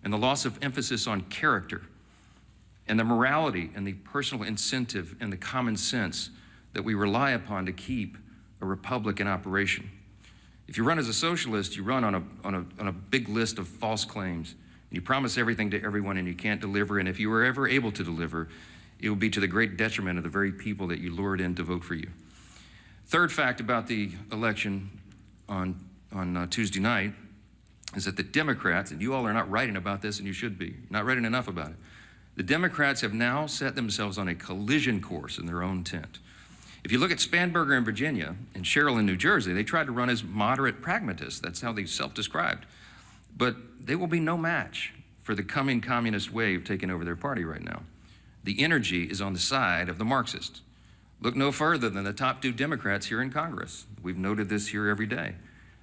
and the loss of emphasis on character and the morality and the personal incentive and the common sense that we rely upon to keep a republic in operation. If you run as a socialist, you run on a big list of false claims. You promise everything to everyone and you can't deliver, and if you were ever able to deliver, it will be to the great detriment of the very people that you lured in to vote for you. Third fact about the election on Tuesday night is that the Democrats, and you all are not writing about this, and you should be, not writing enough about it, the Democrats have now set themselves on a collision course in their own tent. If you look at Spanberger in Virginia and Sherrill in New Jersey, they tried to run as moderate pragmatists. That's how they self-described. But they will be no match for the coming communist wave taking over their party right now. The energy is on the side of the Marxists. Look no further than the top two Democrats here in Congress. We've noted this here every day.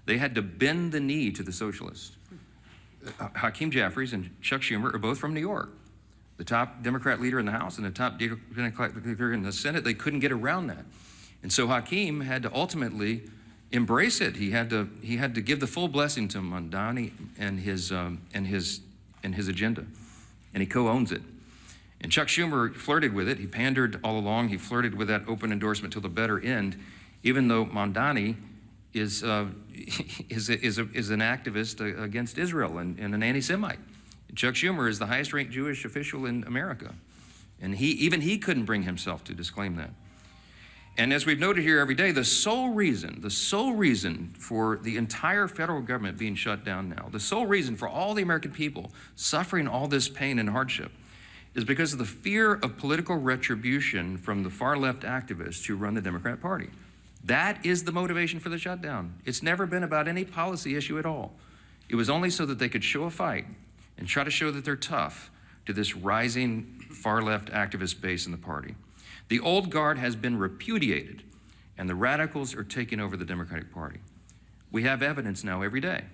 They had to bend the knee to the socialists. Hakeem Jeffries and Chuck Schumer are both from New York. The top Democrat leader in the House and the top Democrat leader in the Senate, they couldn't get around that. And so Hakeem had to ultimately embrace it. He had to give the full blessing to Mamdani and his agenda, and he co-owns it. And Chuck Schumer flirted with it. He pandered all along. He flirted with that open endorsement till the better end, even though Mamdani is an activist against Israel and an anti-Semite. Chuck Schumer is the highest-ranked Jewish official in America, and even he couldn't bring himself to disclaim that. And as we've noted here every day, the sole reason for the entire federal government being shut down now, the sole reason for all the American people suffering all this pain and hardship is because of the fear of political retribution from the far-left activists who run the Democrat Party. That is the motivation for the shutdown. It's never been about any policy issue at all. It was only so that they could show a fight and try to show that they're tough to this rising far-left activist base in the party. The old guard has been repudiated, and the radicals are taking over the Democratic Party. We have evidence now every day.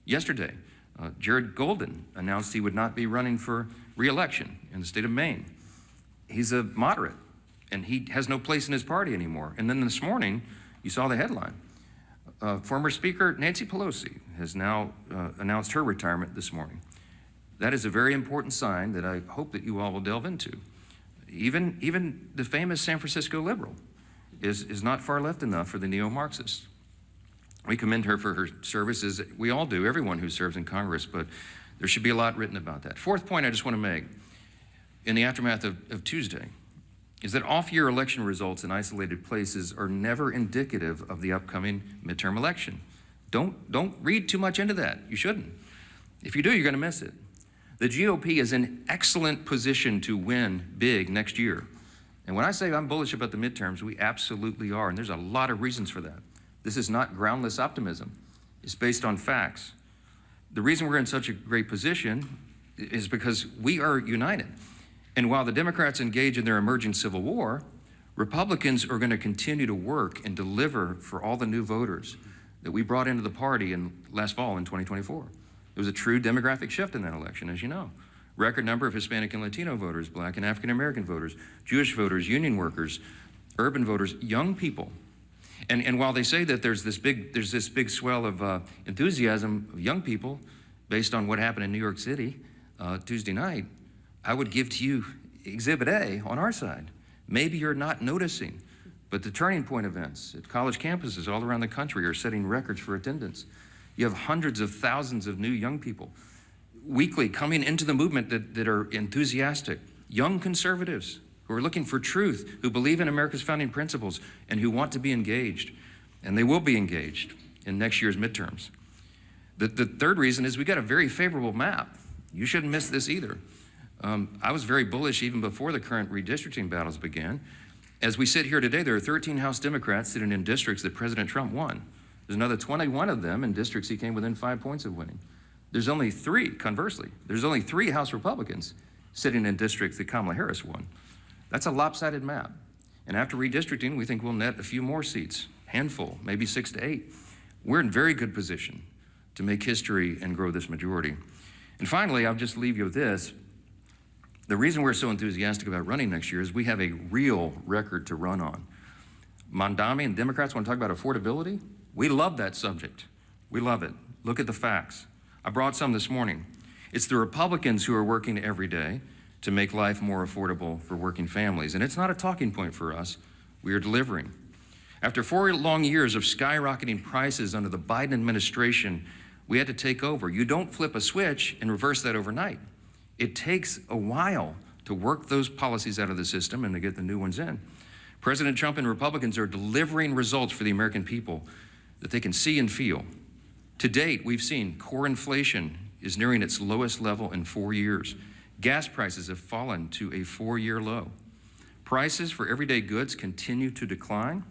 Yesterday, Jared Golden announced he would not be running for re-election in the state of Maine. He's a moderate, and he has no place in his party anymore. And then this morning, you saw the headline. Former Speaker Nancy Pelosi has now announced her retirement this morning. That is a very important sign that I hope that you all will delve into. Even the famous San Francisco liberal is not far left enough for the neo-Marxists. We commend her for her services. We all do, everyone who serves in Congress, but there should be a lot written about that. Fourth point I just want to make in the aftermath of Tuesday is that off-year election results in isolated places are never indicative of the upcoming midterm election. Don't read too much into that. You shouldn't. If you do, you're going to miss it. The GOP is in excellent position to win big next year. And when I say I'm bullish about the midterms, we absolutely are, and there's a lot of reasons for that. This is not groundless optimism. It's based on facts. The reason we're in such a great position is because we are united. And while the Democrats engage in their emerging civil war, Republicans are going to continue to work and deliver for all the new voters that we brought into the party last fall in 2024. There was a true demographic shift in that election, as you know. Record number of Hispanic and Latino voters, Black and African American voters, Jewish voters, union workers, urban voters, young people. And while they say that there's this big swell of enthusiasm of young people based on what happened in New York City Tuesday night, I would give to you Exhibit A on our side. Maybe you're not noticing, but the turning point events at college campuses all around the country are setting records for attendance. You have hundreds of thousands of new young people weekly coming into the movement that are enthusiastic, young conservatives who are looking for truth, who believe in America's founding principles, and who want to be engaged. And they will be engaged in next year's midterms. The third reason is we got a very favorable map. You shouldn't miss this either. I was very bullish even before the current redistricting battles began. As we sit here today, there are 13 House Democrats sitting in districts that President Trump won. There's another 21 of them in districts he came within 5 points of winning. There's only 3, conversely, there's only 3 House Republicans sitting in districts that Kamala Harris won. That's a lopsided map. And after redistricting, we think we'll net a few more seats, handful, maybe 6 to 8. We're in very good position to make history and grow this majority. And finally, I'll just leave you with this. The reason we're so enthusiastic about running next year is we have a real record to run on. Mamdani and Democrats want to talk about affordability. We love that subject. We love it. Look at the facts. I brought some this morning. It's the Republicans who are working every day to make life more affordable for working families. And it's not a talking point for us. We are delivering. After 4 long years of skyrocketing prices under the Biden administration, we had to take over. You don't flip a switch and reverse that overnight. It takes a while to work those policies out of the system and to get the new ones in. President Trump and Republicans are delivering results for the American people that they can see and feel. To date, we've seen core inflation is nearing its lowest level in 4 years. Gas prices have fallen to a 4-year low. Prices for everyday goods continue to decline,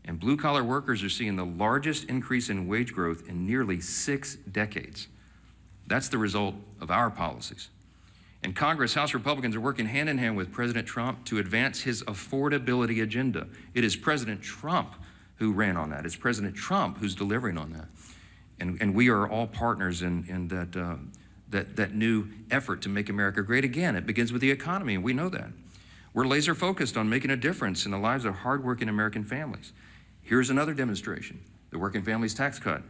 and blue-collar workers are seeing the largest increase in wage growth in nearly 6 decades. That's the result of our policies. In Congress, House Republicans are working hand in hand with President Trump to advance his affordability agenda. It is President Trump who ran on that. It's President Trump who's delivering on that. And we are all partners in that new effort to make America great again. It begins with the economy, and we know that. We're laser focused on making a difference in the lives of hardworking American families. Here's another demonstration, the Working Families Tax Cut.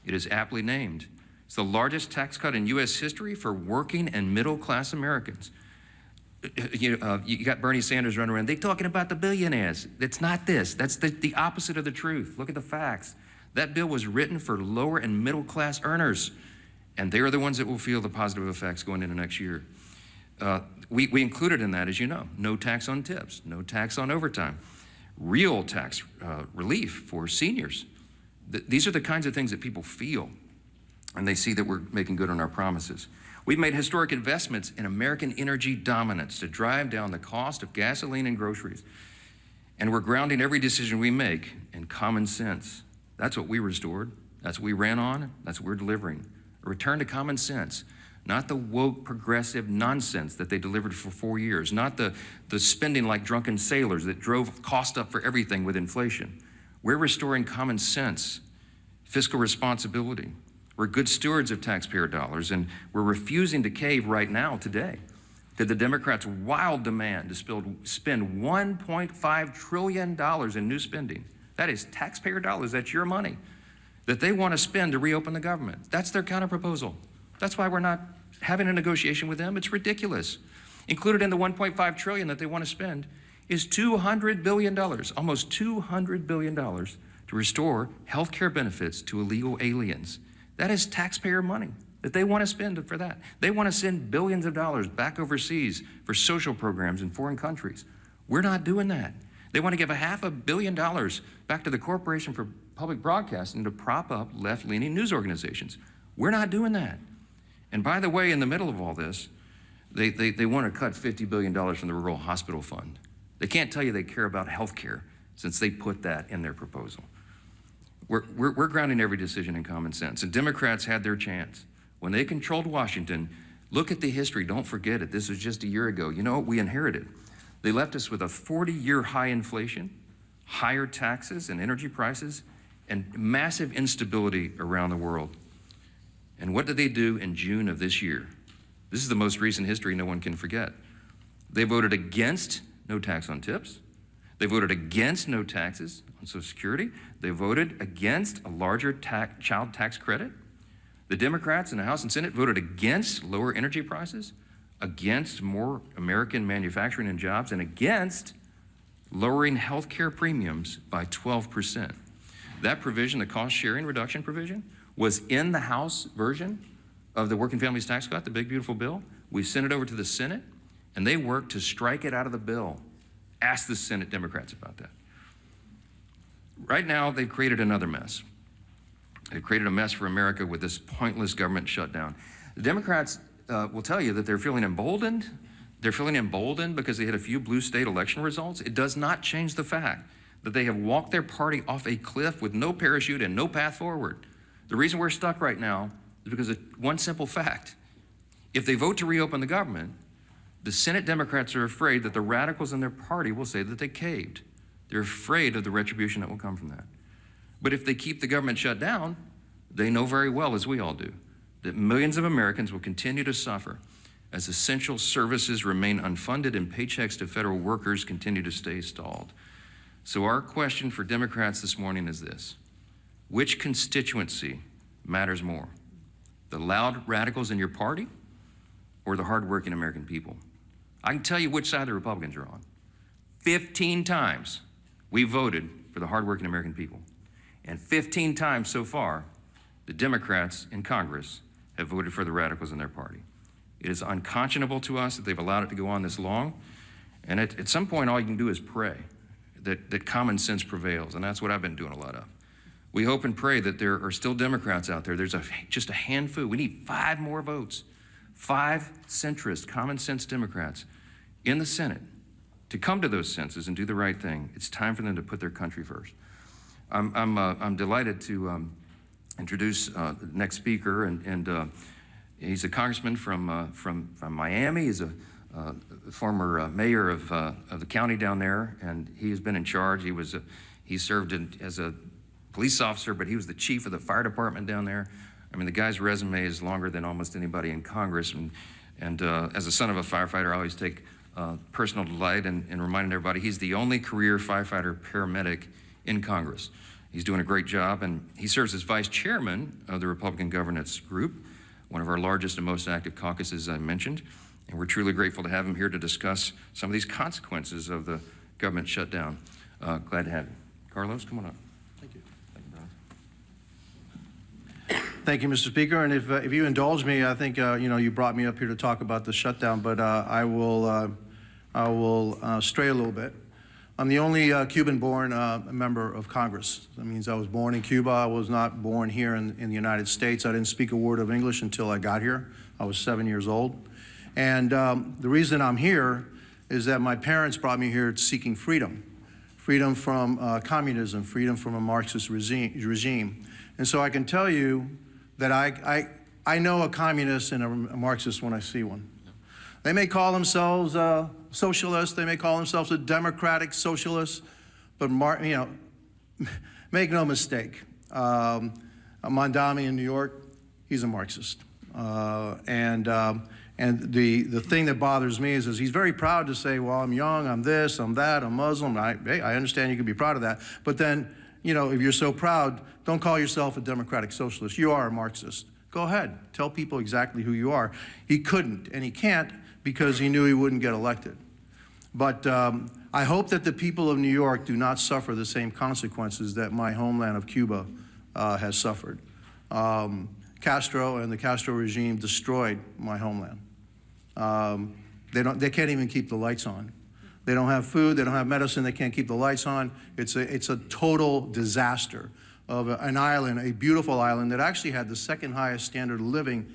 It is aptly named. It's the largest tax cut in U.S. history for working and middle-class Americans. You got Bernie Sanders running around, they're talking about the billionaires. It's not this. That's the opposite of the truth. Look at the facts. That bill was written for lower and middle-class earners, and they are the ones that will feel the positive effects going into next year. We included in that, as you know, no tax on tips, no tax on overtime, real tax relief for seniors. These are the kinds of things that people feel, and they see that we're making good on our promises. We've made historic investments in American energy dominance to drive down the cost of gasoline and groceries. And we're grounding every decision we make in common sense. That's what we restored. That's what we ran on. That's what we're delivering. A return to common sense, not the woke progressive nonsense that they delivered for 4 years, not the spending like drunken sailors that drove cost up for everything with inflation. We're restoring common sense, fiscal responsibility. We're good stewards of taxpayer dollars, and we're refusing to cave right now, today, to the Democrats' wild demand to spend $1.5 trillion in new spending. That is taxpayer dollars, that's your money, that they want to spend to reopen the government. That's their counterproposal. That's why we're not having a negotiation with them. It's ridiculous. Included in the $1.5 trillion that they want to spend is $200 billion, almost $200 billion to restore health care benefits to illegal aliens. That is taxpayer money that they want to spend for that. They want to send billions of dollars back overseas for social programs in foreign countries. We're not doing that. They want to give $500 million back to the Corporation for Public Broadcasting to prop up left-leaning news organizations. We're not doing that. And by the way, in the middle of all this, they want to cut $50 billion from the Rural Hospital Fund. They can't tell you they care about health care since they put that in their proposal. We're grounding every decision in common sense. And Democrats had their chance. When they controlled Washington, look at the history, don't forget it. This was just a year ago. You know what we inherited? They left us with a 40-year high inflation, higher taxes and energy prices, and massive instability around the world. And what did they do in June of this year? This is the most recent history no one can forget. They voted against no tax on tips. They voted against no taxes on Social Security. They voted against a larger child tax credit. The Democrats in the House and Senate voted against lower energy prices, against more American manufacturing and jobs, and against lowering health care premiums by 12%. That provision, the cost sharing reduction provision, was in the House version of the Working Families Tax Cut, the big, beautiful bill. We sent it over to the Senate, and they worked to strike it out of the bill. Ask the Senate Democrats about that. Right now, they've created another mess. They've created a mess for America with this pointless government shutdown. The Democrats will tell you that they're feeling emboldened. They're feeling emboldened because they had a few blue state election results. It does not change the fact that they have walked their party off a cliff with no parachute and no path forward. The reason we're stuck right now is because of one simple fact. If they vote to reopen the government, the Senate Democrats are afraid that the radicals in their party will say that they caved. They're afraid of the retribution that will come from that. But if they keep the government shut down, they know very well, as we all do, that millions of Americans will continue to suffer as essential services remain unfunded and paychecks to federal workers continue to stay stalled. So our question for Democrats this morning is this: which constituency matters more? The loud radicals in your party or the hardworking American people. I can tell you which side the Republicans are on. 15 times we voted for the hardworking American people. And 15 times so far, the Democrats in Congress have voted for the radicals in their party. It is unconscionable to us that they've allowed it to go on this long. And at some point, all you can do is pray that common sense prevails. And that's what I've been doing a lot of. We hope and pray that there are still Democrats out there. There's just a handful. We need 5 more votes. 5 centrist, common sense Democrats in the Senate to come to those senses and do the right thing. It's time for them to put their country first. I'm delighted to introduce the next speaker, and he's a congressman from Miami. He's a former mayor of the county down there, and he has been in charge. He served as a police officer, but he was the chief of the fire department down there. I mean, the guy's resume is longer than almost anybody in Congress, and as a son of a firefighter, I always take personal delight in reminding everybody he's the only career firefighter paramedic in Congress. He's doing a great job, and he serves as vice chairman of the Republican Governance Group, one of our largest and most active caucuses I mentioned, and we're truly grateful to have him here to discuss some of these consequences of the government shutdown. Glad to have you. Carlos, come on up. Thank you. Thank you, brother. Thank you, Mr. Speaker. And if you indulge me, I think you brought me up here to talk about the shutdown, but I will stray a little bit. I'm the only Cuban-born member of Congress. That means I was born in Cuba. I was not born here in the United States. I didn't speak a word of English until I got here. I was 7 years old. And the reason I'm here is that my parents brought me here seeking freedom. Freedom from communism, freedom from a Marxist regime. And so I can tell you that I know a communist and a Marxist when I see one. They may call themselves socialists, they may call themselves a democratic socialist, but make no mistake, Mondami in New York, he's a Marxist. And the thing that bothers me is he's very proud to say, well, I'm young, I'm this, I'm that, I'm Muslim. Hey, I understand you can be proud of that. But then, if you're so proud, don't call yourself a democratic socialist. You are a Marxist. Go ahead. Tell people exactly who you are. He couldn't, and he can't because he knew he wouldn't get elected. But I hope that the people of New York do not suffer the same consequences that my homeland of Cuba has suffered. Castro and the Castro regime destroyed my homeland. They can't even keep the lights on. They don't have food, they don't have medicine, they can't keep the lights on. It's a total disaster of an island, a beautiful island that actually had the second highest standard of living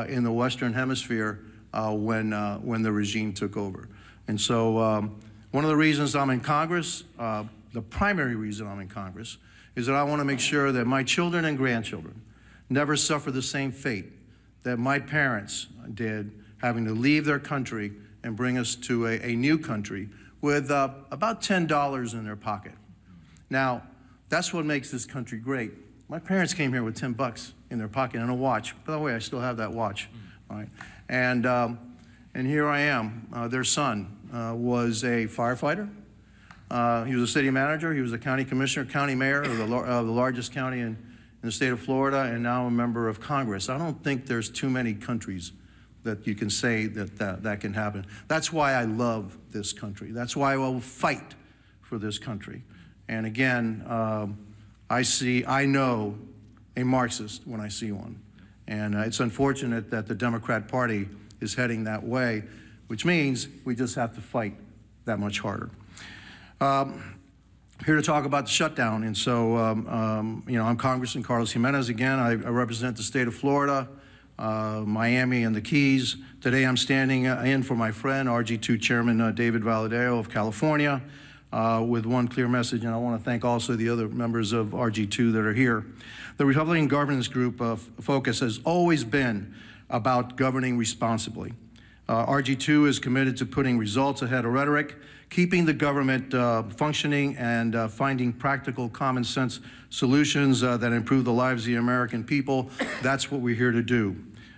in the Western Hemisphere when the regime took over. And so one of the reasons I'm in Congress, the primary reason I'm in Congress, is that I want to make sure that my children and grandchildren never suffer the same fate that my parents did, having to leave their country and bring us to a new country with about $10 in their pocket. Now, that's what makes this country great. My parents came here with $10 in their pocket and a watch. By the way, I still have that watch. All right. And here I am. Their son was a firefighter. He was a city manager. He was a county commissioner, county mayor of the largest county in the state of Florida, and now a member of Congress. I don't think there's too many countries that you can say that can happen. That's why I love this country. That's why I will fight for this country. And again, I know a Marxist when I see one. And it's unfortunate that the Democrat Party is heading that way, which means we just have to fight that much harder. Here to talk about the shutdown. And so, I'm Congressman Carlos Jimenez again. I represent the state of Florida, Miami and the Keys. Today I'm standing in for my friend, RG2 Chairman David Valadao of California, with one clear message, and I want to thank also the other members of RG2 that are here. The Republican Governance Group focus has always been about governing responsibly. RG2 is committed to putting results ahead of rhetoric, keeping the government functioning, and finding practical, common sense solutions that improve the lives of the American people. That's what we're here to do.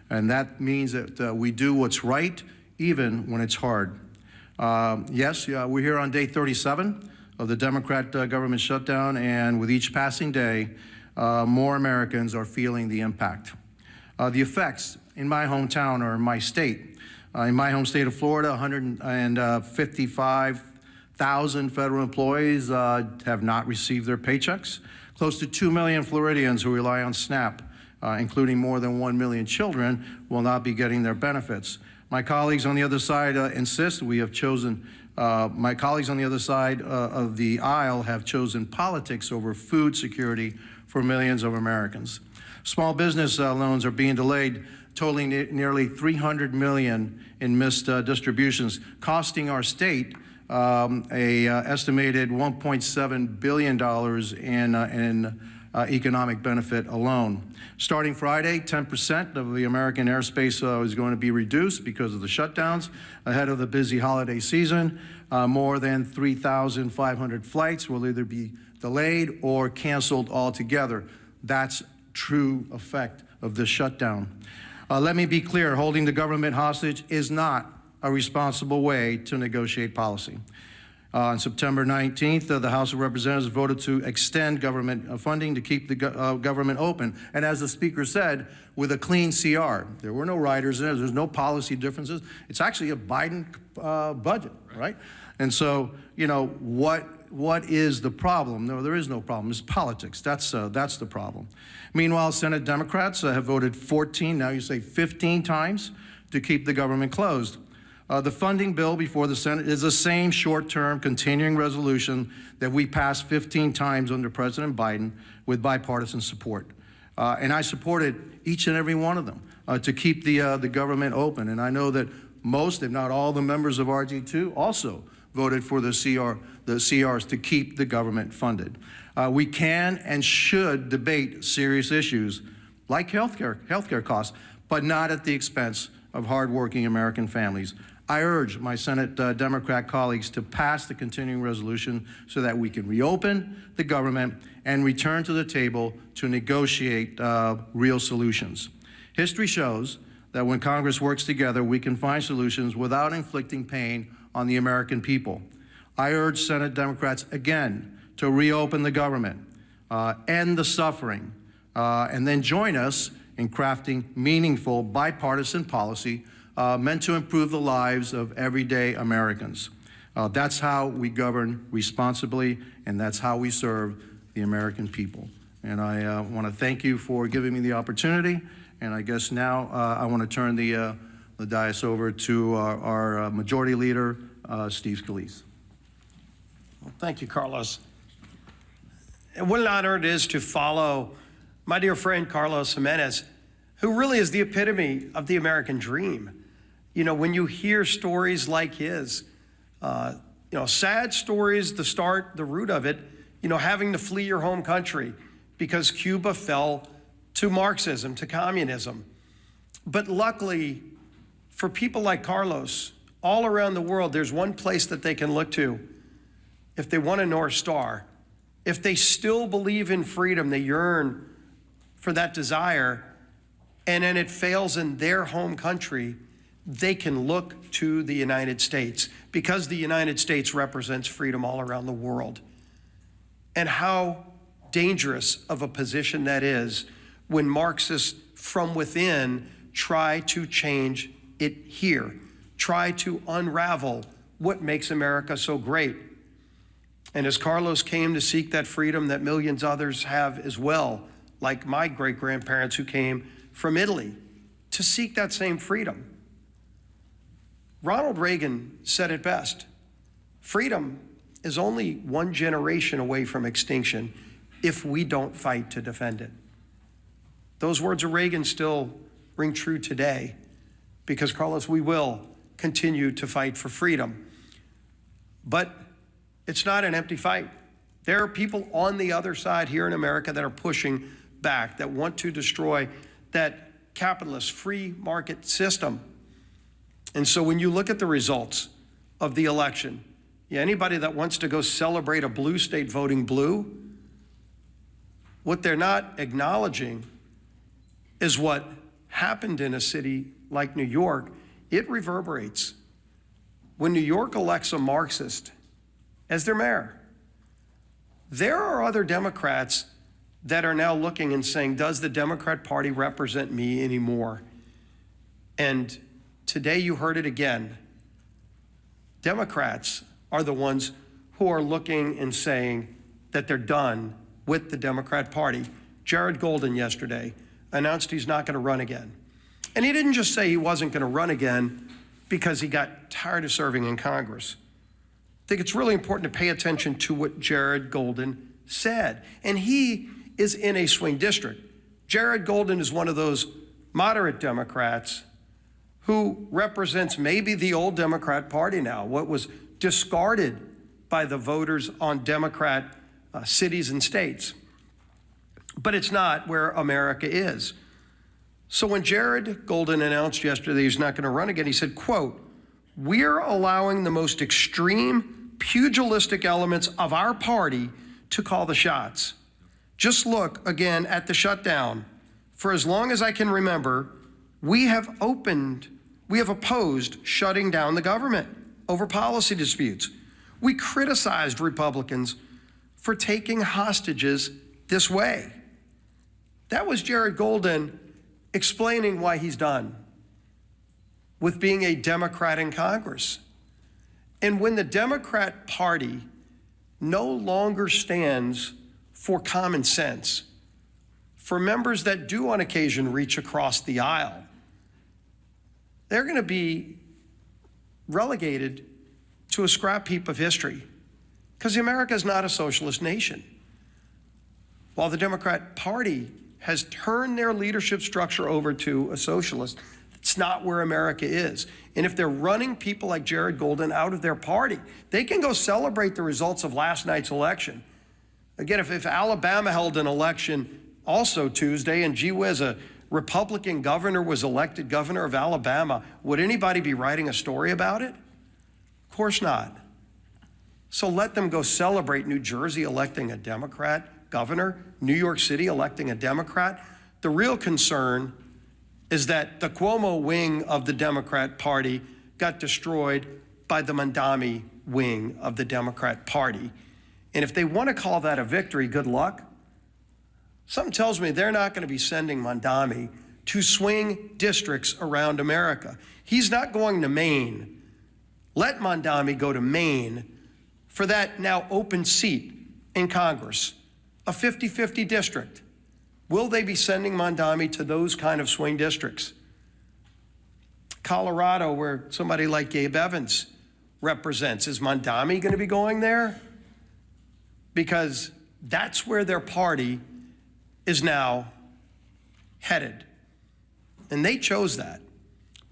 And that means that we do what's right, even when it's hard. Yes, we're here on day 37 of the Democrat government shutdown, and with each passing day, more Americans are feeling the impact. The effects in my hometown or in my state. In my home state of Florida, 155,000 federal employees have not received their paychecks. Close to 2 million Floridians who rely on SNAP, including more than 1 million children, will not be getting their benefits. My colleagues on the other side insist we have chosen, my colleagues on the other side of the aisle have chosen politics over food security for millions of Americans. Small business loans are being delayed, totaling nearly $300 million in missed distributions, costing our state estimated $1.7 billion in economic benefit alone. Starting Friday, 10% of the American airspace is going to be reduced because of the shutdowns ahead of the busy holiday season. More than 3,500 flights will either be delayed or canceled altogether. That's true effect of this shutdown. Let me be clear, holding the government hostage is not a responsible way to negotiate policy. On September 19th, the House of Representatives voted to extend government funding to keep the government open. And as the Speaker said, with a clean CR. There were no riders in it. There's no policy differences. It's actually a Biden budget, right? And so, you know, what is the problem? No, there is no problem. It's politics. That's the problem. Meanwhile, Senate Democrats have voted 14, now you say 15 times to keep the government closed. The funding bill before the Senate is the same short-term continuing resolution that we passed 15 times under President Biden with bipartisan support. And I supported each and every one of them to keep the government open. And I know that most, if not all, the members of RG2 also voted for the CRs to keep the government funded. We can and should debate serious issues like healthcare costs, but not at the expense of hardworking American families. I urge my Senate Democrat colleagues to pass the continuing resolution so that we can reopen the government and return to the table to negotiate real solutions. History shows that when Congress works together, we can find solutions without inflicting pain on the American people. I urge Senate Democrats again to reopen the government, end the suffering, and then join us in crafting meaningful bipartisan policy meant to improve the lives of everyday Americans. That's how we govern responsibly, and that's how we serve the American people. And I want to thank you for giving me the opportunity. And I guess now I want to turn the dais over to our Majority Leader, Steve Scalise. Well, thank you, Carlos. And what an honor it is to follow my dear friend Carlos Jimenez, who really is the epitome of the American dream. You know, when you hear stories like his, sad stories, the root of it, having to flee your home country because Cuba fell to Marxism, to communism. But luckily, for people like Carlos, all around the world, there's one place that they can look to if they want a North Star. If they still believe in freedom, they yearn for that desire, and then it fails in their home country, they can look to the United States because the United States represents freedom all around the world. And how dangerous of a position that is when Marxists from within try to change it here, try to unravel what makes America so great. And as Carlos came to seek that freedom that millions others have as well, like my great-grandparents who came from Italy to seek that same freedom. Ronald Reagan said it best: freedom is only one generation away from extinction if we don't fight to defend it. Those words of Reagan still ring true today because, Carlos, we will continue to fight for freedom. But it's not an empty fight. There are people on the other side here in America that are pushing back, that want to destroy that capitalist free market system. And so when you look at the results of the election, anybody that wants to go celebrate a blue state voting blue, what they're not acknowledging is what happened in a city like New York. It reverberates. When New York elects a Marxist as their mayor, there are other Democrats that are now looking and saying, does the Democrat Party represent me anymore? And today you heard it again. Democrats are the ones who are looking and saying that they're done with the Democrat Party. Jared Golden yesterday announced he's not going to run again. And he didn't just say he wasn't going to run again because he got tired of serving in Congress. I think it's really important to pay attention to what Jared Golden said. And he is in a swing district. Jared Golden is one of those moderate Democrats who represents maybe the old Democrat Party now, what was discarded by the voters on Democrat cities and states. But it's not where America is. So when Jared Golden announced yesterday he's not going to run again, he said, quote, "We're allowing the most extreme pugilistic elements of our party to call the shots. Just look again at the shutdown. For as long as I can remember, we have opposed shutting down the government over policy disputes. We criticized Republicans for taking hostages this way." That was Jared Golden explaining why he's done with being a Democrat in Congress. And when the Democrat Party no longer stands for common sense, for members that do on occasion reach across the aisle, they're going to be relegated to a scrap heap of history, because America is not a socialist nation. While the Democrat Party has turned their leadership structure over to a socialist, it's not where America is. And if they're running people like Jared Golden out of their party, they can go celebrate the results of last night's election. Again, if Alabama held an election also Tuesday, and gee whiz, a Republican governor was elected governor of Alabama, would anybody be writing a story about it? Of course not. So let them go celebrate New Jersey electing a Democrat governor, New York City electing a Democrat. The real concern is that the Cuomo wing of the Democrat Party got destroyed by the Mandami wing of the Democrat Party. And if they want to call that a victory, good luck. Something tells me they're not going to be sending Mandami to swing districts around America. He's not going to Maine. Let Mandami go to Maine for that now open seat in Congress, a 50-50 district. Will they be sending Mandami to those kind of swing districts? Colorado, where somebody like Gabe Evans represents, is Mandami going to be going there? Because that's where their party is now headed. And they chose that.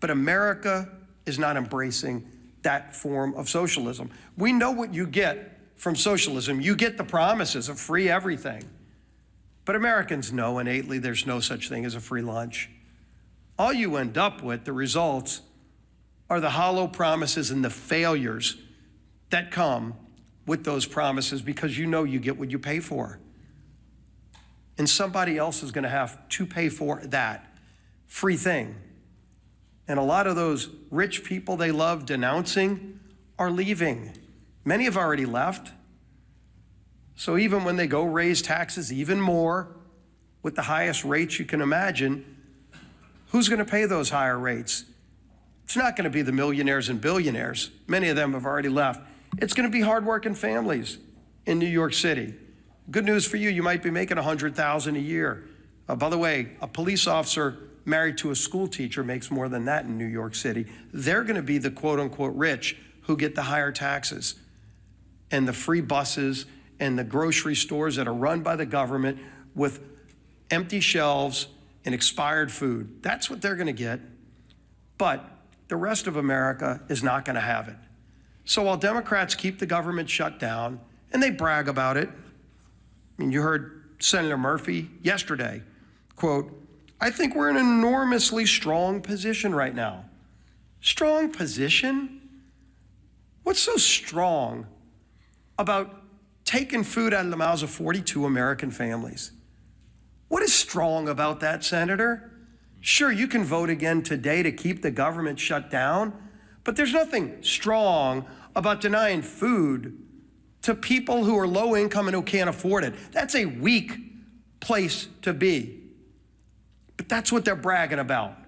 But America is not embracing that form of socialism. We know what you get from socialism. You get the promises of free everything. But Americans know innately there's no such thing as a free lunch. All you end up with, the results, are the hollow promises and the failures that come with those promises, because you know you get what you pay for. And somebody else is going to have to pay for that free thing. And a lot of those rich people they love denouncing are leaving. Many have already left. So even when they go raise taxes even more, with the highest rates you can imagine, who's going to pay those higher rates? It's not going to be the millionaires and billionaires. Many of them have already left. It's going to be hardworking families in New York City. Good news for you, you might be making $100,000 a year. By the way, a police officer married to a school teacher makes more than that in New York City. They're going to be the quote-unquote rich who get the higher taxes and the free buses and the grocery stores that are run by the government with empty shelves and expired food. That's what they're going to get. But the rest of America is not going to have it. So while Democrats keep the government shut down, and they brag about it, I mean, you heard Senator Murphy yesterday, quote, "I think we're in an enormously strong position right now." Strong position? What's so strong about taking food out of the mouths of 42 American families? What is strong about that, Senator? Sure, you can vote again today to keep the government shut down, but there's nothing strong about denying food to people who are low income and who can't afford it. That's a weak place to be. But that's what they're bragging about.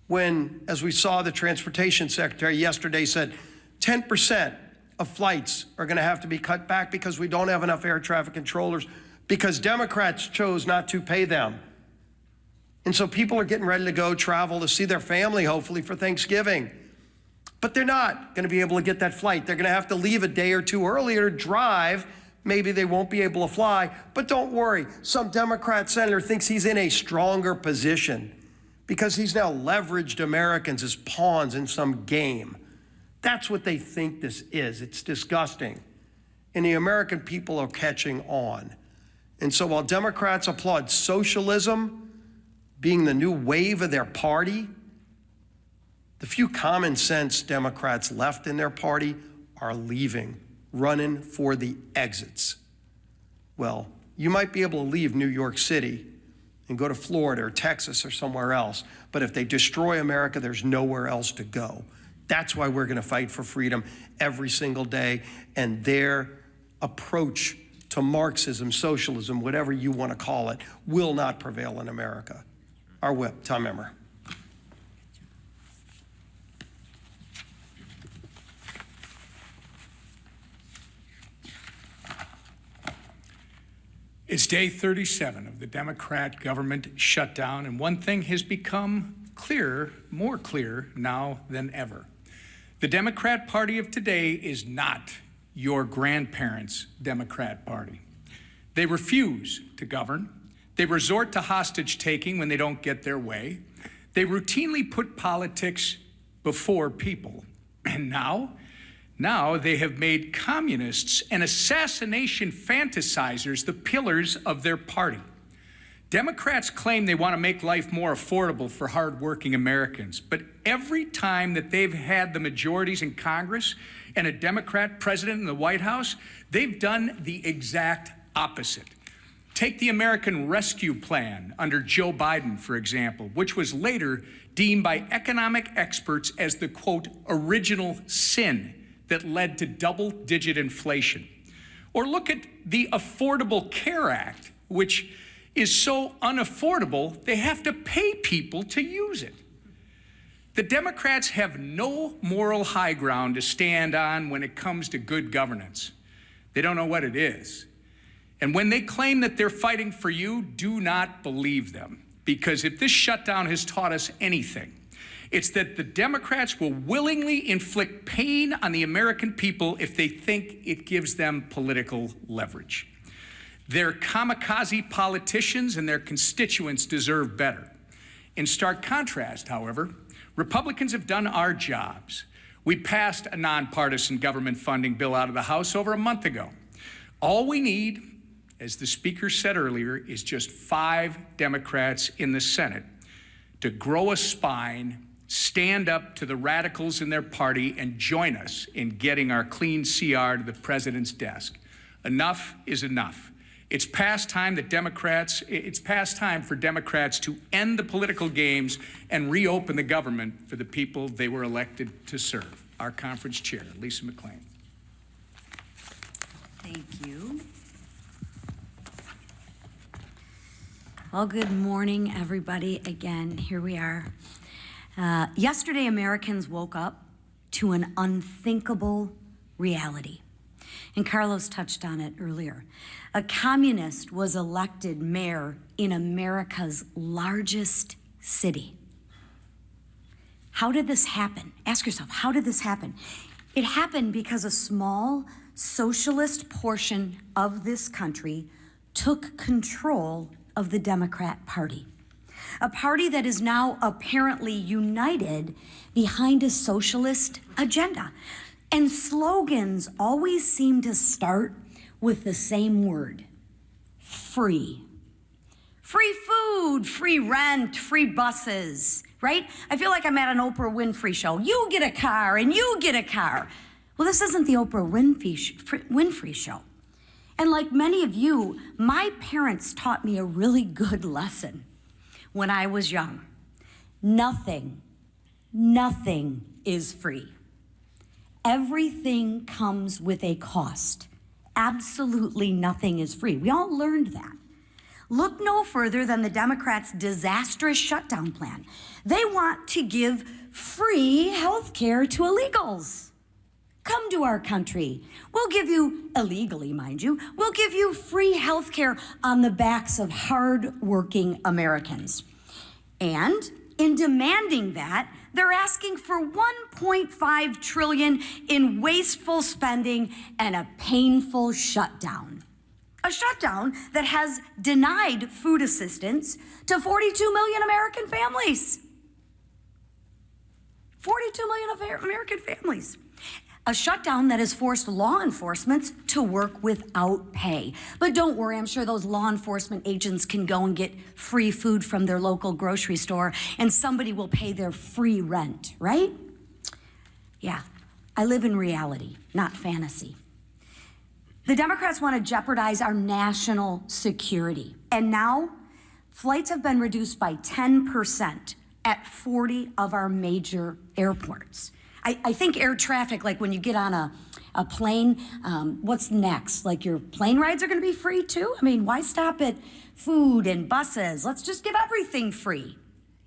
when, as we saw, the Transportation Secretary yesterday said 10% of flights are going to have to be cut back because we don't have enough air traffic controllers because Democrats chose not to pay them. And so people are getting ready to go travel to see their family, hopefully, for Thanksgiving. But they're not going to be able to get that flight. They're going to have to leave a day or two earlier to drive. Maybe they won't be able to fly. But don't worry, some Democrat senator thinks he's in a stronger position because he's now leveraged Americans as pawns in some game. That's what they think this is. It's disgusting. And the American people are catching on. And so while Democrats applaud socialism being the new wave of their party, the few common sense Democrats left in their party are leaving, running for the exits. Well, you might be able to leave New York City and go to Florida or Texas or somewhere else, but if they destroy America, there's nowhere else to go. That's why we're going to fight for freedom every single day, and their approach to Marxism, socialism, whatever you want to call it, will not prevail in America. Our whip, Tom Emmer. It's day 37 of the Democrat government shutdown, and one thing has become clearer, more clear now than ever. The Democrat Party of today is not your grandparents' Democrat Party. They refuse to govern. They resort to hostage-taking when they don't get their way. They routinely put politics before people. And now they have made communists and assassination fantasizers the pillars of their party. Democrats claim they want to make life more affordable for hardworking Americans, but every time that they've had the majorities in Congress and a Democrat president in the White House, they've done the exact opposite. Take the American Rescue Plan under Joe Biden, for example, which was later deemed by economic experts as the, quote, original sin that led to double-digit inflation. Or look at the Affordable Care Act, which is so unaffordable, they have to pay people to use it. The Democrats have no moral high ground to stand on when it comes to good governance. They don't know what it is. And when they claim that they're fighting for you, do not believe them. Because if this shutdown has taught us anything, it's that the Democrats will willingly inflict pain on the American people if they think it gives them political leverage. Their kamikaze politicians and their constituents deserve better. In stark contrast, however, Republicans have done our jobs. We passed a nonpartisan government funding bill out of the House over a month ago. All we need, as the Speaker said earlier, is just 5 Democrats in the Senate to grow a spine, stand up to the radicals in their party, and join us in getting our clean CR to the president's desk. Enough is enough. It's past time for Democrats to end the political games and reopen the government for the people they were elected to serve. Our conference chair, Lisa McClain. Thank you. Well, good morning, everybody. Again, here we are. Yesterday, Americans woke up to an unthinkable reality. And Carlos touched on it earlier. A communist was elected mayor in America's largest city. How did this happen? Ask yourself, how did this happen? It happened because a small socialist portion of this country took control of the Democrat Party. A party that is now apparently united behind a socialist agenda. And slogans always seem to start with the same word: free. Free food, free rent, free buses, right? I feel like I'm at an Oprah Winfrey show. You get a car and you get a car. Well, this isn't the Oprah Winfrey show. And like many of you, my parents taught me a really good lesson when I was young. Nothing is free. Everything comes with a cost. Absolutely nothing is free. We all learned that. Look no further than the Democrats' disastrous shutdown plan. They want to give free health care to illegals. Come to our country. We'll give you, illegally, mind you, we'll give you free health care on the backs of hard-working Americans. And in demanding that, they're asking for $1.5 trillion in wasteful spending and a painful shutdown. A shutdown that has denied food assistance to 42 million American families. 42 million American families. A shutdown that has forced law enforcement to work without pay. But don't worry, I'm sure those law enforcement agents can go and get free food from their local grocery store, and somebody will pay their free rent, right? Yeah, I live in reality, not fantasy. The Democrats want to jeopardize our national security. And now, flights have been reduced by 10% at 40 of our major airports. I think air traffic, like when you get on a plane, what's next? Like your plane rides are gonna be free too? I mean, why stop at food and buses? Let's just give everything free.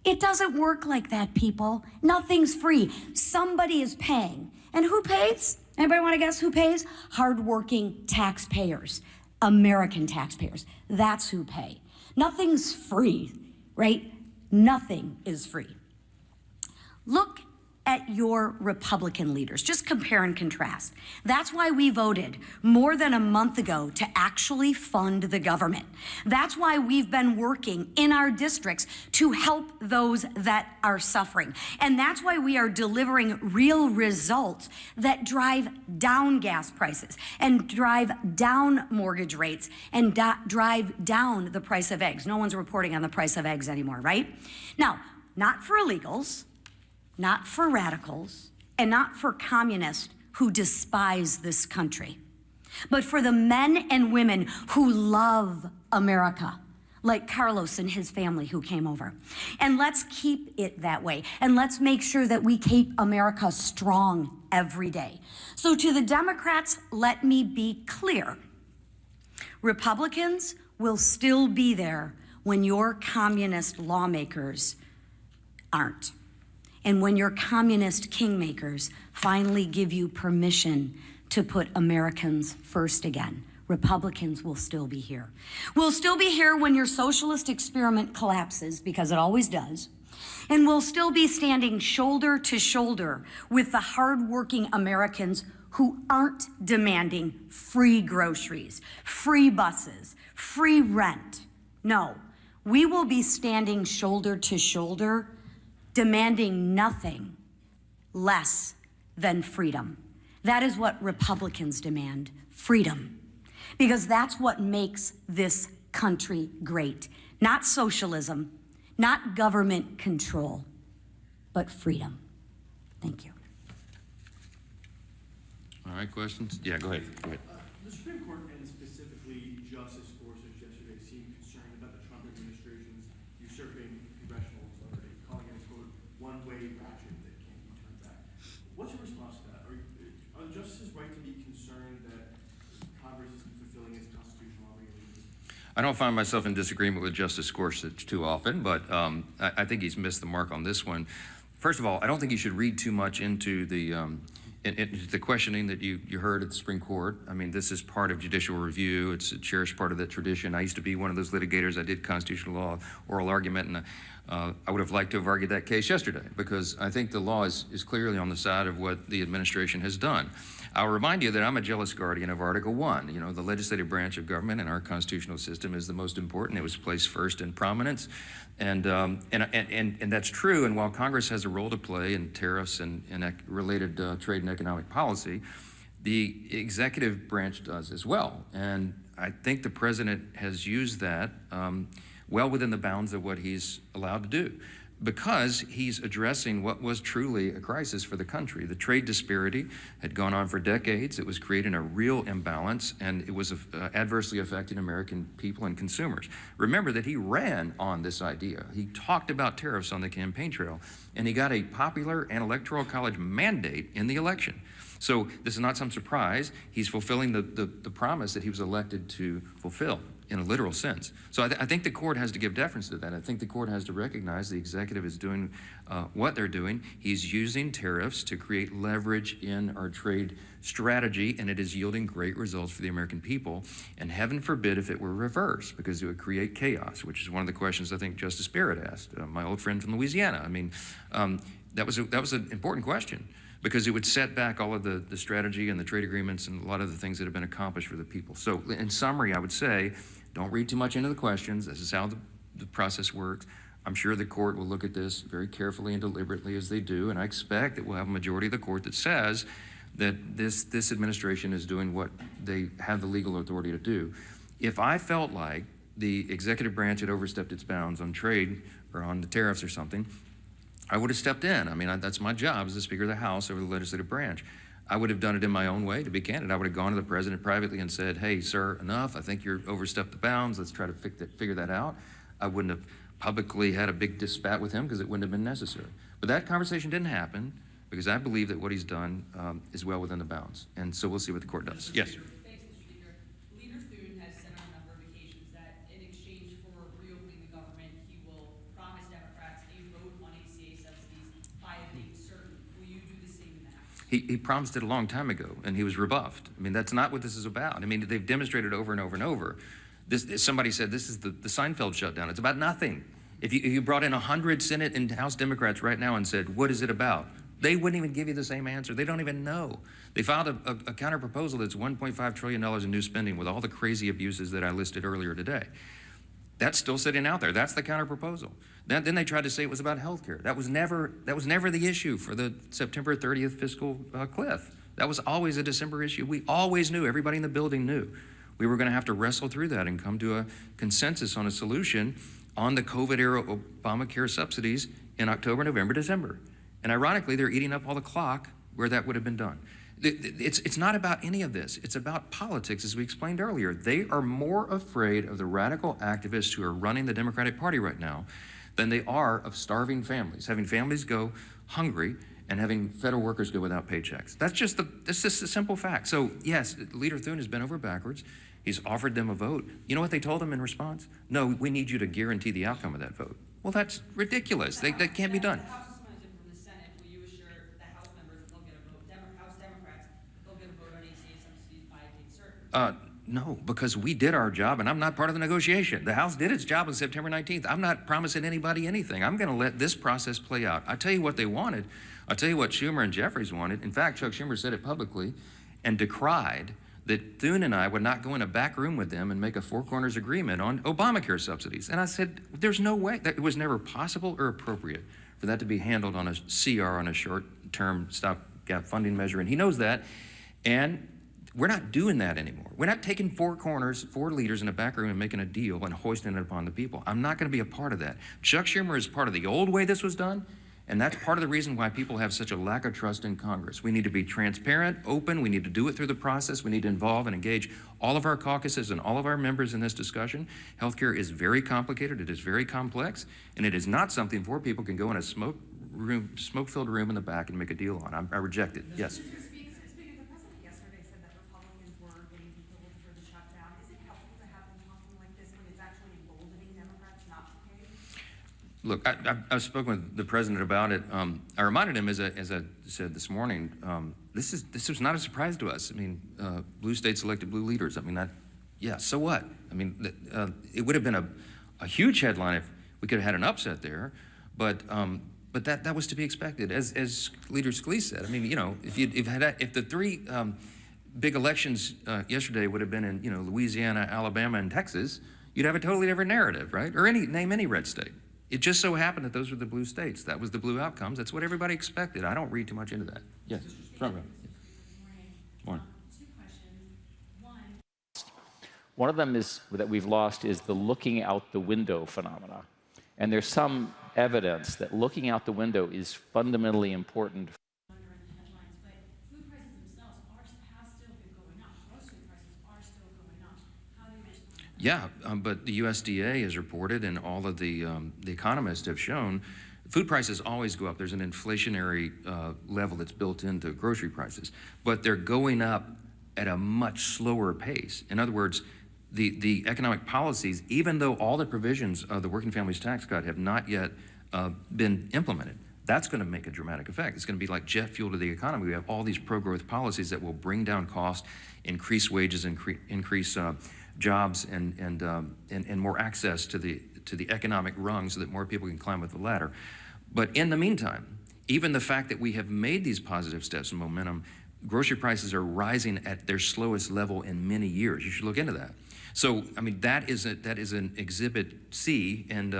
It doesn't work like that, people. Nothing's free. Somebody is paying. And who pays? Anybody wanna guess who pays? Hardworking taxpayers, American taxpayers. That's who pay. Nothing's free, right? Nothing is free. Look at your Republican leaders. Just compare and contrast. That's why we voted more than a month ago to actually fund the government. That's why we've been working in our districts to help those that are suffering. And that's why we are delivering real results that drive down gas prices and drive down mortgage rates and drive down the price of eggs. No one's reporting on the price of eggs anymore, right? Now, not for illegals, not for radicals, and not for communists who despise this country, but for the men and women who love America, like Carlos and his family who came over. And let's keep it that way. And let's make sure that we keep America strong every day. So to the Democrats, let me be clear. Republicans will still be there when your communist lawmakers aren't. And when your communist kingmakers finally give you permission to put Americans first again, Republicans will still be here. We'll still be here when your socialist experiment collapses, because it always does. And we'll still be standing shoulder to shoulder with the hardworking Americans who aren't demanding free groceries, free buses, free rent. No, we will be standing shoulder to shoulder, demanding nothing less than freedom. That is what Republicans demand, freedom. Because that's what makes this country great. Not socialism, not government control, but freedom. Thank you. All right, questions? Yeah, go ahead. Go ahead. The Supreme Court, and specifically Justice Gorsuch yesterday, seemed concerned about the Trump administration's usurping congressional authority, calling it a, quote, one-way ratchet that can't be turned back. What's your response to that? Are justices right to be concerned that Congress isn't fulfilling its constitutional obligations? I don't find myself in disagreement with Justice Gorsuch too often, but I think he's missed the mark on this one. First of all, I don't think you should read too much into the questioning that you heard at the Supreme Court. I mean, this is part of judicial review. It's a cherished part of that tradition. I used to be one of those litigators. I did constitutional law, oral argument, and I would have liked to have argued that case yesterday, because I think the law is clearly on the side of what the administration has done. I'll remind you that I'm a jealous guardian of Article 1. You know, the legislative branch of government in our constitutional system is the most important. It was placed first in prominence. And that's true. And while Congress has a role to play in tariffs and related trade and economic policy, the executive branch does as well. And I think the president has used that well within the bounds of what he's allowed to do, because he's addressing what was truly a crisis for the country. The trade disparity had gone on for decades. It was creating a real imbalance, and it was adversely affecting American people and consumers. Remember that he ran on this idea. He talked about tariffs on the campaign trail, and he got a popular and electoral college mandate in the election. So this is not some surprise. He's fulfilling the promise that he was elected to fulfill. in a literal sense. So I think the court has to give deference to that. I think the court has to recognize the executive is doing what they're doing. He's using tariffs to create leverage in our trade strategy, and it is yielding great results for the American people. And heaven forbid if it were reversed, because it would create chaos, which is one of the questions I think Justice Barrett asked, my old friend from Louisiana. I mean, that was an important question, because it would set back all of the strategy and the trade agreements and a lot of the things that have been accomplished for the people. So in summary, I would say, don't read too much into the questions. This is how the process works. I'm sure the court will look at this very carefully and deliberately as they do, and I expect that we'll have a majority of the court that says that this administration is doing what they have the legal authority to do. If I felt like the executive branch had overstepped its bounds on trade or on the tariffs or something, I would have stepped in. I mean, that's my job as the Speaker of the House over the legislative branch. I would have done it in my own way, to be candid. I would have gone to the president privately and said, hey, sir, enough. I think you're overstepped the bounds. Let's try to figure that out. I wouldn't have publicly had a big spat with him because it wouldn't have been necessary. But that conversation didn't happen because I believe that what he's done is well within the bounds. And so we'll see what the court does. Yes? Thanks, Mr. Speaker. Leader Thune has said on a number of occasions that in exchange for reopening the government, he will promise Democrats a vote on ACA subsidies by a date certain. Will you do the same in the House? He promised it a long time ago, and he was rebuffed. I mean, that's not what this is about. I mean, they've demonstrated over and over and over. Somebody said this is the Seinfeld shutdown. It's about nothing. If you brought in 100 Senate and House Democrats right now and said, what is it about? They wouldn't even give you the same answer. They don't even know. They filed a counter proposal that's $1.5 trillion in new spending with all the crazy abuses that I listed earlier today. That's still sitting out there. That's the counter proposal. Then they tried to say it was about health care. That was never the issue for the September 30th fiscal cliff. That was always a December issue. We always knew, everybody in the building knew, we were gonna have to wrestle through that and come to a consensus on a solution on the COVID-era Obamacare subsidies in October, November, December. And ironically, they're eating up all the clock where that would have been done. It's not about any of this. It's about politics, as we explained earlier. They are more afraid of the radical activists who are running the Democratic Party right now than they are of starving families, having families go hungry and having federal workers go without paychecks. That's just a simple fact. So yes, Leader Thune has been over backwards. He's offered them a vote. You know what they told him in response? No, we need you to guarantee the outcome of that vote. Well, that's ridiculous. That can't be done. No, because we did our job, and I'm not part of the negotiation. The House did its job on September 19th. I'm not promising anybody anything. I'm going to let this process play out. I'll tell you what they wanted. I'll tell you what Schumer and Jeffries wanted. In fact, Chuck Schumer said it publicly and decried that Thune and I would not go in a back room with them and make a four corners agreement on Obamacare subsidies. And I said, there's no way. That it was never possible or appropriate for that to be handled on a CR, on a short-term stopgap funding measure. And he knows that. And we're not doing that anymore. We're not taking four corners, four leaders in a back room and making a deal and hoisting it upon the people. I'm not going to be a part of that. Chuck Schumer is part of the old way this was done, and that's part of the reason why people have such a lack of trust in Congress. We need to be transparent, open. We need to do it through the process. We need to involve and engage all of our caucuses and all of our members in this discussion. Healthcare is very complicated. It is very complex, and it is not something four people can go in a smoke-filled room in the back and make a deal on. I reject it. Yes. Look, I've spoken with the president about it. I reminded him, as I said this morning, this was not a surprise to us. I mean, blue states elected blue leaders. I mean, yeah, so what? I mean, it would have been a huge headline if we could have had an upset there, but that was to be expected. As Leader Scalise said, I mean, you know, if the three big elections yesterday would have been in, you know, Louisiana, Alabama, and Texas, you'd have a totally different narrative, right? Or name any red state. It just so happened that those were the blue states. That was the blue outcomes. That's what everybody expected. I don't read too much into that. Yes, front row. Morning. Two questions. One of them is that we've lost is the looking out the window phenomena. And there's some evidence that looking out the window is fundamentally important. Yeah, but the USDA has reported, and all of the economists have shown, food prices always go up. There's an inflationary level that's built into grocery prices, but they're going up at a much slower pace. In other words, the economic policies, even though all the provisions of the Working Families Tax Cut have not yet been implemented, that's going to make a dramatic effect. It's going to be like jet fuel to the economy. We have all these pro-growth policies that will bring down costs, increase wages, increase jobs, and more access to the economic rung so that more people can climb up the ladder. But in the meantime, even the fact that we have made these positive steps and momentum, grocery prices are rising at their slowest level in many years. You should look into that. So, I mean, that is an exhibit C, and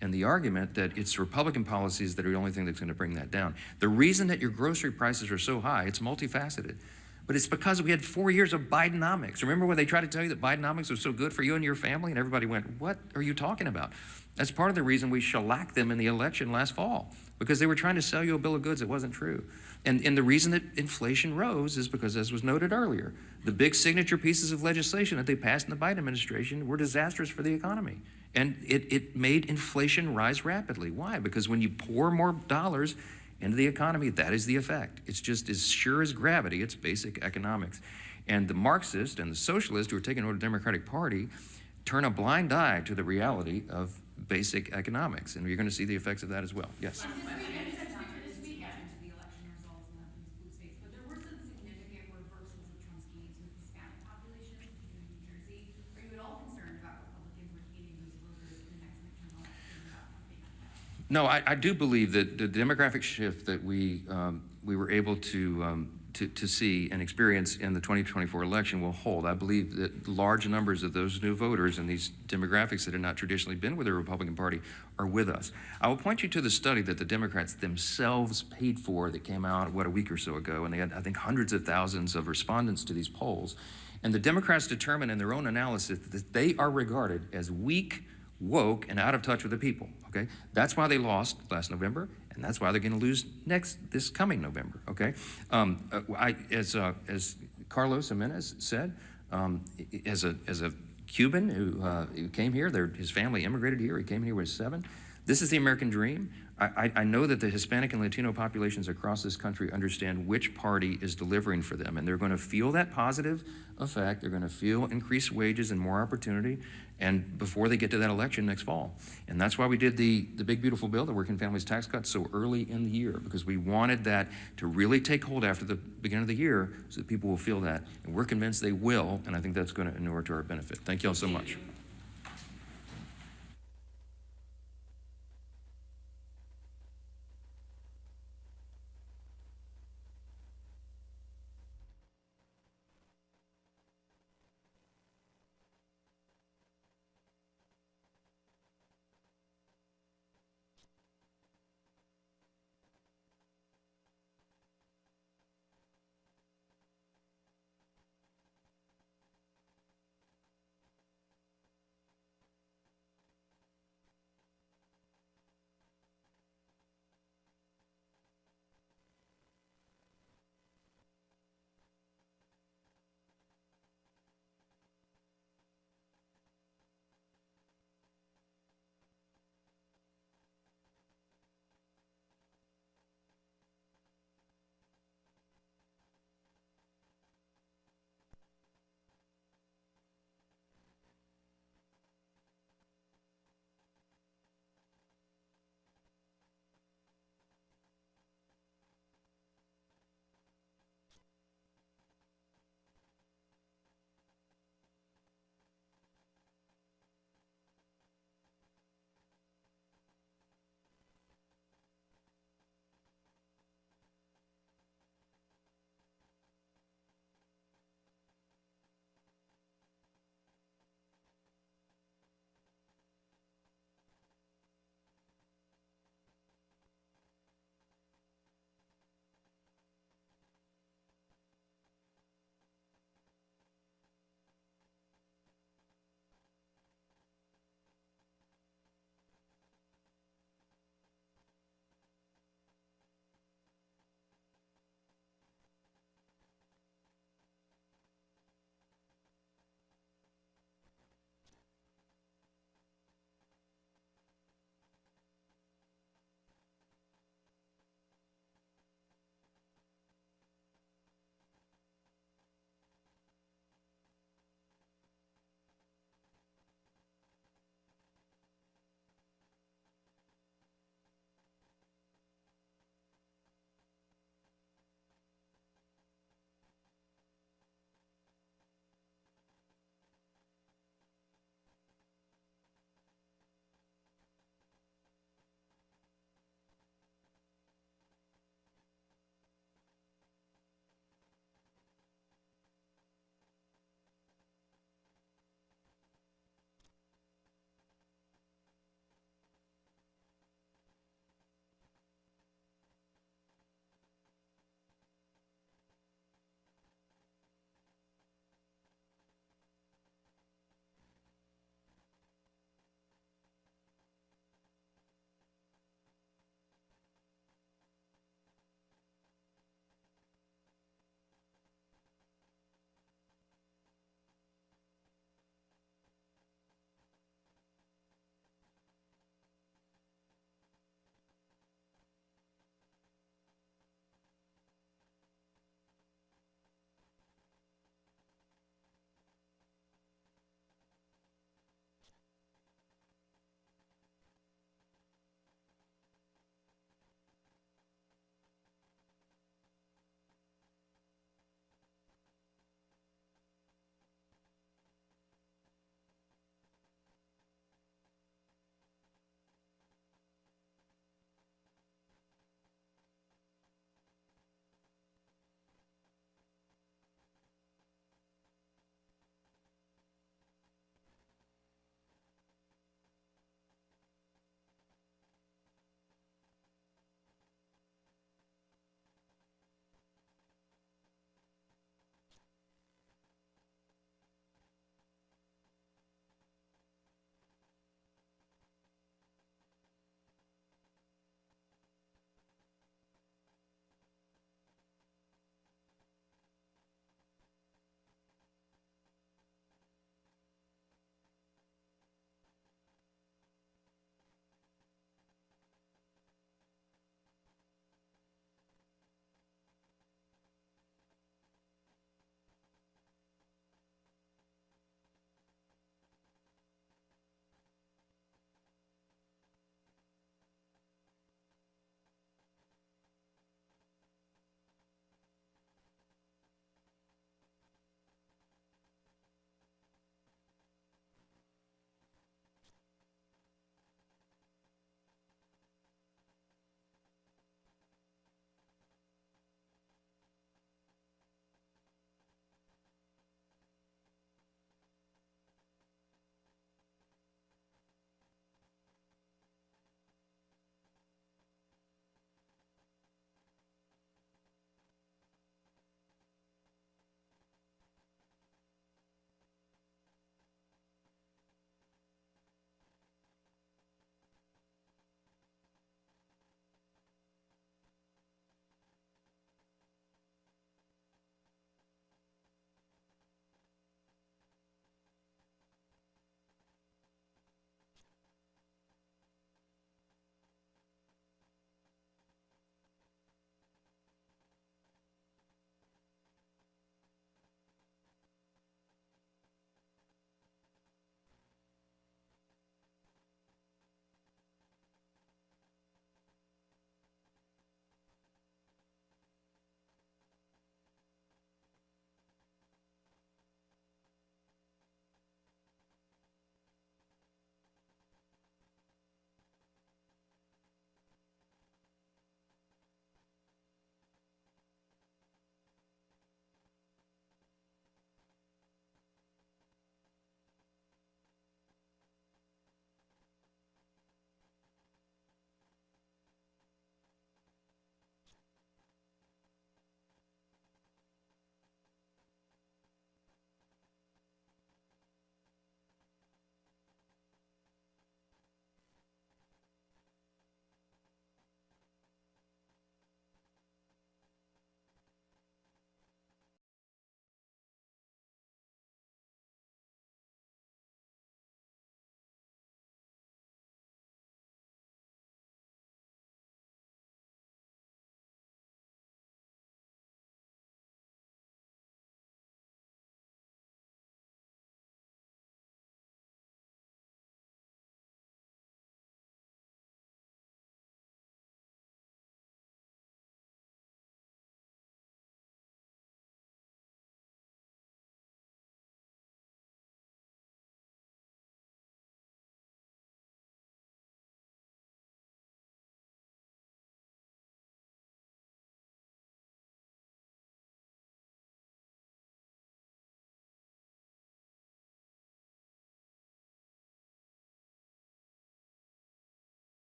the argument that it's Republican policies that are the only thing that's going to bring that down. The reason that your grocery prices are so high, it's multifaceted, but it's because we had 4 years of Bidenomics. Remember when they tried to tell you that Bidenomics was so good for you and your family, and everybody went, what are you talking about? That's part of the reason we shellacked them in the election last fall, because they were trying to sell you a bill of goods that wasn't true. And the reason that inflation rose is because, as was noted earlier, the big signature pieces of legislation that they passed in the Biden administration were disastrous for the economy. And it made inflation rise rapidly. Why? Because when you pour more dollars into the economy, that is the effect. It's just as sure as gravity. It's basic economics. And the Marxists and the socialists who are taking over the Democratic Party turn a blind eye to the reality of basic economics. And you're going to see the effects of that as well. Yes? No, I do believe that the demographic shift that we were able to see and experience in the 2024 election will hold. I believe that large numbers of those new voters and these demographics that have not traditionally been with the Republican Party are with us. I will point you to the study that the Democrats themselves paid for that came out, a week or so ago, and they had, I think, hundreds of thousands of respondents to these polls. And the Democrats determined in their own analysis that they are regarded as weak, woke, and out of touch with the people, okay? That's why they lost last November, and that's why they're gonna lose this coming November, okay? As Carlos Jimenez said, as a Cuban who came here, his family immigrated here, he came here when he was 7. This is the American dream. I know that the Hispanic and Latino populations across this country understand which party is delivering for them, and they're going to feel that positive effect. They're going to feel increased wages and more opportunity, and before they get to that election next fall. And that's why we did the big, beautiful bill, the Working Families Tax Cut, so early in the year, because we wanted that to really take hold after the beginning of the year so that people will feel that. And we're convinced they will, and I think that's going to inure to our benefit. Thank you all so much.